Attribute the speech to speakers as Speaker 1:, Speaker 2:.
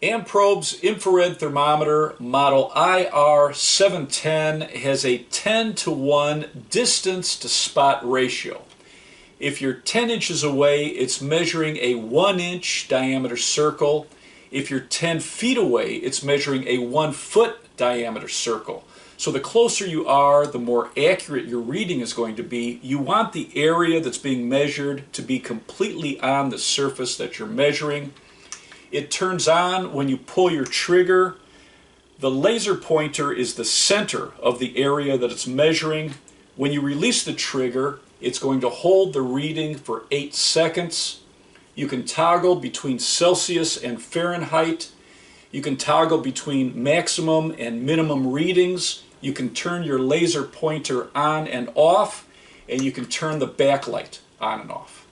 Speaker 1: Amprobe's infrared thermometer model IR710 has a 10-to-1 distance to spot ratio. If you're 10 inches away, it's measuring a 1-inch diameter circle. If you're 10 feet away, it's measuring a 1-foot diameter circle. So the closer you are, the more accurate your reading is going to be. You want the area that's being measured to be completely on the surface that you're measuring. It turns on when you pull your trigger. The laser pointer is the center of the area that it's measuring. When you release the trigger, it's going to hold the reading for 8 seconds. You can toggle between Celsius and Fahrenheit. You can toggle between maximum and minimum readings. You can turn your laser pointer on and off, and you can turn the backlight on and off.